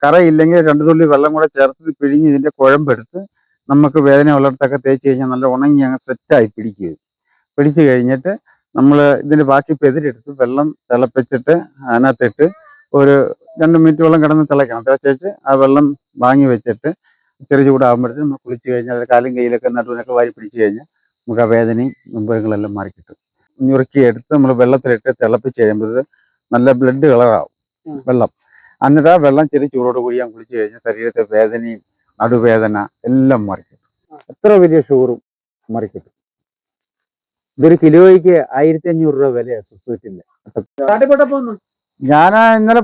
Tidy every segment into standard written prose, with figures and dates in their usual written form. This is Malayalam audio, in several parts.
കറയില്ലെങ്കിൽ 2 തുള്ളി വെള്ളം കൂടെ ചേർത്ത് പിഴിഞ്ഞ് ഇതിന്റെ കുഴമ്പെടുത്ത് നമുക്ക് വേദന ഉള്ളിടത്തൊക്കെ തേച്ച് കഴിഞ്ഞാൽ നല്ല ഉണങ്ങി അങ്ങ് സെറ്റായി പിടിക്കുക. പിടിച്ചു കഴിഞ്ഞിട്ട് നമ്മൾ ഇതിന്റെ ബാക്കി പെതിരെടുത്ത് വെള്ളം തിളപ്പിച്ചിട്ട് അതിനകത്തിട്ട് ഒരു 2 മിനിറ്റ് വെള്ളം കിടന്ന് തിളയ്ക്കണം. തിളച്ചേച്ച് ആ വെള്ളം വാങ്ങി വെച്ചിട്ട് ചെറിയ ചൂടാകുമ്പോഴത്തേക്കും നമ്മൾ കുളിച്ച് കഴിഞ്ഞാൽ കാലും കയ്യിലൊക്കെ നടുവിനൊക്കെ വാരി പിടിച്ച് കഴിഞ്ഞാൽ നമുക്ക് ആ വേദനയും മുമ്പുകളെല്ലാം മാറിക്കിട്ടും. ഞുറുക്കിയെടുത്ത് നമ്മൾ വെള്ളത്തിലിട്ട് തിളപ്പിച്ച് കഴിയുമ്പോൾ നല്ല ബ്ലഡ് കളറാവും വെള്ളം. എന്നിട്ട് ആ വെള്ളം ചെറിയ ചൂടോട് കൂടി ഞാൻ കുളിച്ച് കഴിഞ്ഞാൽ ശരീരത്തെ വേദനയും നടുവേദന എല്ലാം മാറിക്കിട്ടും. എത്ര വലിയ ഷുഗറും മാറിക്കിട്ടും. ഇതൊരു കിലോയ്ക്ക് 1500 രൂപ വിലയാണ് സുസൂറ്റിന്റെ. ഞാൻ ഇന്നലെ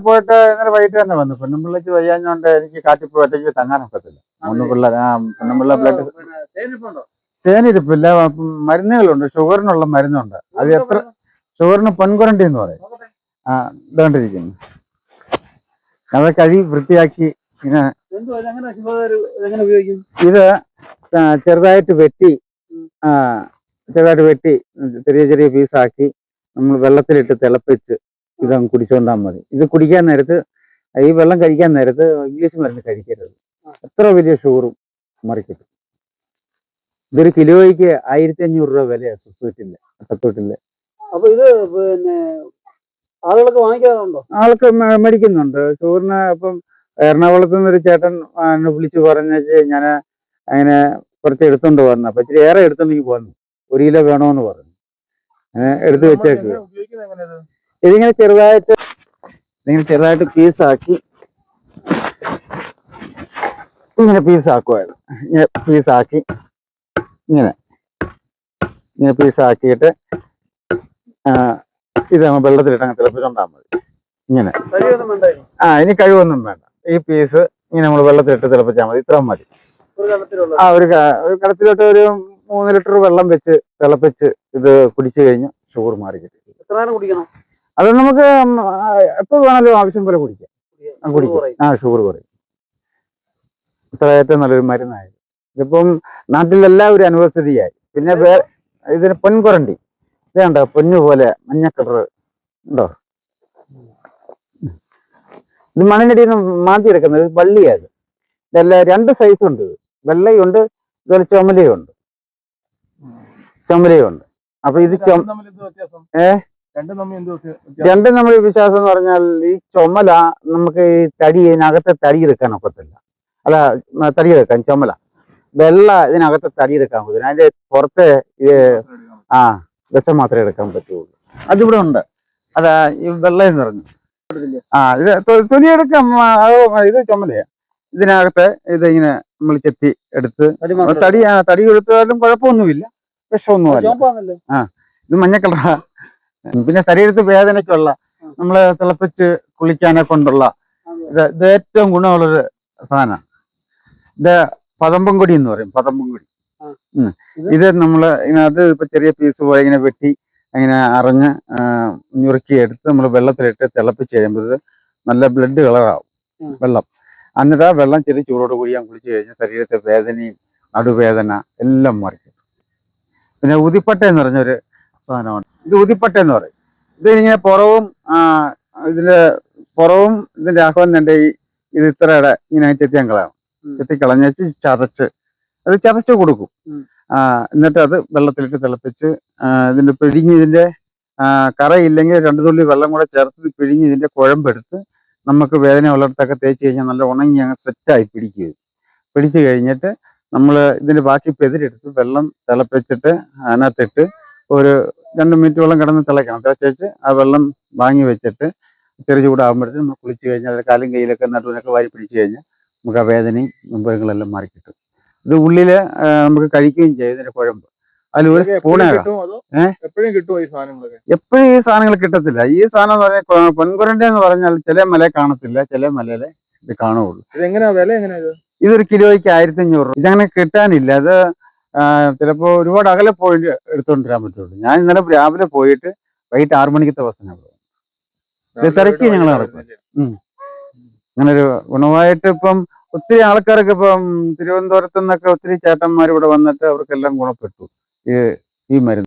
വൈകിട്ട് തന്നെ വന്നു. പെണ്ണുമ്പിള്ളക്ക് വയ്യാഞ്ഞോണ്ട് എനിക്ക് കാട്ടിപ്പോ ഒറ്റയ്ക്ക് തങ്ങാനൊക്കത്തില്ല. പെണ്ണുമ്പിള്ള ബ്ലഡ് തേനിരിപ്പില്ല. മരുന്നുകളുണ്ട്, ഷുഗറിനുള്ള മരുന്നുണ്ട്. അത് എത്ര ഷുഗറിന് പൊൻകുരണ്ടി എന്ന് പറയും. ഇതുകൊണ്ടിരിക്കുന്നു. അത് കഴുകി വൃത്തിയാക്കി ഇങ്ങനെ ഇത് ചെറുതായിട്ട് വെട്ടി ചെറിയ ചെറിയ പീസാക്കി നമ്മൾ വെള്ളത്തിലിട്ട് തിളപ്പിച്ച് ഇതങ്ങ് കുടിച്ചോണ്ടാൽ മതി. ഇത് കുടിക്കാൻ നേരത്ത്, ഈ വെള്ളം കഴിക്കാൻ നേരത്ത് ഇംഗ്ലീഷ് മരുന്ന് കഴിക്കരുത്. എത്ര വലിയ ഷുഗറും മാറിക്കിട്ടും. ഇതൊരു കിലോയ്ക്ക് 1500 രൂപ വിലയാണ് സുസൂറ്റിന്റെ അട്ടത്തോട്ടിന്റെ. അപ്പൊ ഇത് പിന്നെ ആളുകളൊക്കെ വാങ്ങിക്കാറുണ്ടോ? ആൾക്ക് മേടിക്കുന്നുണ്ട് ഷുഗറിന്. അപ്പം എറണാകുളത്ത് നിന്നൊരു ചേട്ടൻ വിളിച്ചു പറഞ്ഞേച്ച് ഞാൻ അങ്ങനെ കുറച്ച് എടുത്തോണ്ട് വന്നു. അപ്പൊ ഇച്ചിരി ഏറെ എടുത്തോണ്ടെങ്കിൽ പോന്നു. 1 കിലോ വേണോന്ന് പറഞ്ഞു. എടുത്ത് വെച്ചേക്കുക. ഇതിങ്ങനെ ചെറുതായിട്ട് പീസാക്കി ഇങ്ങനെ പീസാക്കുമായിരുന്നു. ഇങ്ങനെ പീസാക്കിയിട്ട് ഇത് വെള്ളത്തിലിട്ട് അങ്ങ് തിളപ്പിച്ചോണ്ടാൽ മതി. ഇങ്ങനെ ഇനി കഴിവൊന്നും വേണ്ട. ഈ പീസ് ഇങ്ങനെ നമ്മൾ വെള്ളത്തിലിട്ട് തിളപ്പിച്ചാൽ മതി. ഇത്ര മതി. ഒരു കടത്തിലോട്ട് ഒരു 3 ലിറ്റർ വെള്ളം വെച്ച് തിളപ്പിച്ച് ഇത് കുടിച്ചു കഴിഞ്ഞ് ഷുഗർ മാറി കിട്ടും. അത് നമുക്ക് എപ്പോൾ വേണമെങ്കിലും ആവശ്യം പോലെ കുടിക്കാം. ഷുഗർ കുറയും. ഇത്ര ഏറ്റവും നല്ലൊരു മരുന്നായി. ഇതിപ്പം നാട്ടിലെല്ലാവരും അനുഭവസ്ഥിതിയായി. പിന്നെ ഇതിന് പൊൻകുരണ്ടി ഇത് കണ്ടോ, പൊന്നു പോലെ മഞ്ഞ കളർ ഉണ്ടോ? ഇത് മണ്ണിനടിയിൽ നിന്ന് മാറ്റിയെടുക്കുന്നത് വള്ളിയാണ്. ഇതെല്ലാം 2 സൈസ് ഉണ്ട്. വെള്ളയുണ്ട്, ഇതുപോലെ ചുമലയുണ്ട്. അപ്പൊ ഇത് രണ്ടും നമ്മൾ വിശ്വാസം എന്ന് പറഞ്ഞാൽ ഈ ചുമല നമുക്ക് ഈ ഇതിനകത്തെ തടി എടുക്കാൻ ഒക്കത്തില്ല. അല്ല, തടി എടുക്കാൻ ചുമല. വെള്ള ഇതിനകത്തെ തടി എടുക്കാൻ പറ്റില്ല. അതിന്റെ പുറത്തെ വിഷം മാത്രമേ എടുക്കാൻ പറ്റുള്ളൂ. അതിവിടെ ഉണ്ട്. അതാ ഈ വെള്ള എന്ന് പറഞ്ഞു. ഇത് തൊലിയെടുക്കാം. ഇത് ചുമലയാ. ഇതിനകത്ത് ഇതിങ്ങനെ നമ്മൾ ചെത്തി എടുത്ത് തടി എടുത്താലും കുഴപ്പമൊന്നുമില്ല, വിഷമൊന്നുമല്ല. ഇത് മഞ്ഞ കളറാ. പിന്നെ ശരീരത്തിൽ വേദനയ്ക്കുള്ള നമ്മള് തിളപ്പിച്ച് കുളിക്കാനെ കൊണ്ടുള്ള ഇത് ഏറ്റവും ഗുണമുള്ളൊരു സാധനമാണ്. ഇത് പതമ്പുംകൊടി എന്ന് പറയും. പതമ്പുംകൊടി. ഇത് നമ്മള് ഇതിനകത്ത് ഇപ്പൊ ചെറിയ പീസ് പോലെ ഇങ്ങനെ വെട്ടി ഇങ്ങനെ അറിഞ്ഞ് ഞുറുക്കിയെടുത്ത് നമ്മൾ വെള്ളത്തിലിട്ട് തിളപ്പിച്ച് കഴിയുമ്പോൾ നല്ല ബ്ലഡ് കളറാവും വെള്ളം. എന്നിട്ട് ആ വെള്ളം ചെറിയ ചൂടോട് കൂടി ഞാൻ കുളിച്ച് കഴിഞ്ഞാൽ ശരീരത്തെ വേദനയും നടുവേദന എല്ലാം മാറിക്കിട്ടും. പിന്നെ ഉതിപ്പട്ട എന്ന് പറഞ്ഞൊരു സാധനമാണ്. ഇത് ഉതിപ്പട്ട എന്ന് പറയും. ഇത് ഇങ്ങനെ ഇതിന്റെ ആഹ്വാനം എൻ്റെ ഇത് ഇത്രയുടെ ഇങ്ങനെ ചെത്തിക്കളഞ്ഞേച്ച് ചതച്ച് കൊടുക്കും. എന്നിട്ട് അത് വെള്ളത്തിലിട്ട് തിളപ്പിച്ച് ഇതിന്റെ ഇതിന്റെ കറയില്ലെങ്കിൽ 2 തുള്ളി വെള്ളം കൂടെ ചേർത്ത് പിഴിഞ്ഞ് ഇതിന്റെ കുഴമ്പെടുത്ത് നമുക്ക് വേദന ഉള്ളിടത്തൊക്കെ തേച്ച് കഴിഞ്ഞാൽ നല്ല ഉണങ്ങി അങ്ങ് സെറ്റായി പിടിക്കുക. പിടിച്ചു കഴിഞ്ഞിട്ട് നമ്മൾ ഇതിന്റെ ബാക്കി പെതിരെടുത്ത് വെള്ളം തിളപ്പിച്ചിട്ട് അതിനകത്തിട്ട് ഒരു 2 മിനിറ്റ് വെള്ളം കിടന്ന് തിളയ്ക്കണം. തിളച്ചേച്ച് ആ വെള്ളം വാങ്ങി വെച്ചിട്ട് ചെറിയ ചൂടാകുമ്പോഴത്തേക്കും നമ്മൾ കുളിച്ച് കഴിഞ്ഞാൽ കാലും കയ്യിലൊക്കെ നടുവിനൊക്കെ വാരി പിടിച്ചു കഴിഞ്ഞാൽ നമുക്ക് ആ വേദനയും മുമ്പുകളെല്ലാം മാറിക്കിട്ടും. ഇത് ഉള്ളില് നമുക്ക് കഴിക്കുകയും ചെയ്യും. ഇതിന്റെ കുഴമ്പ് അതിൽ ഒരു സ്പൂണേക്കാം. എപ്പോഴും ഈ സാധനങ്ങൾ കിട്ടത്തില്ല. ഈ സാധനം എന്ന് പറഞ്ഞാൽ പൊൻകുരണ്ടി എന്ന് പറഞ്ഞാൽ ചില മലയെ കാണത്തില്ല, ചില മലയിലെ ഇത് കാണുള്ളൂ. ഇതൊരു കിലോയ്ക്ക് 1500 രൂപ. ഇതങ്ങനെ കിട്ടാനില്ല. അത് ചിലപ്പോൾ ഒരുപാട് അകലെ പോയിട്ട് എടുത്തുകൊണ്ടിരാൻ പറ്റുള്ളൂ. ഞാൻ ഇന്നലെ രാവിലെ പോയിട്ട് വൈകിട്ട് 6 മണിക്കത്തെ ബസ്സിനാണ് പോകുന്നത്. ഇത് തിരക്കി ഞങ്ങൾ നടക്കും. അങ്ങനൊരു ഗുണമായിട്ട് ഇപ്പം ഒത്തിരി ആൾക്കാർക്ക് ഇപ്പം തിരുവനന്തപുരത്തു നിന്നൊക്കെ ഒത്തിരി ചേട്ടന്മാർ ഇവിടെ വന്നിട്ട് അവർക്കെല്ലാം ഗുണപ്പെട്ടു ഈ മരുന്ന്.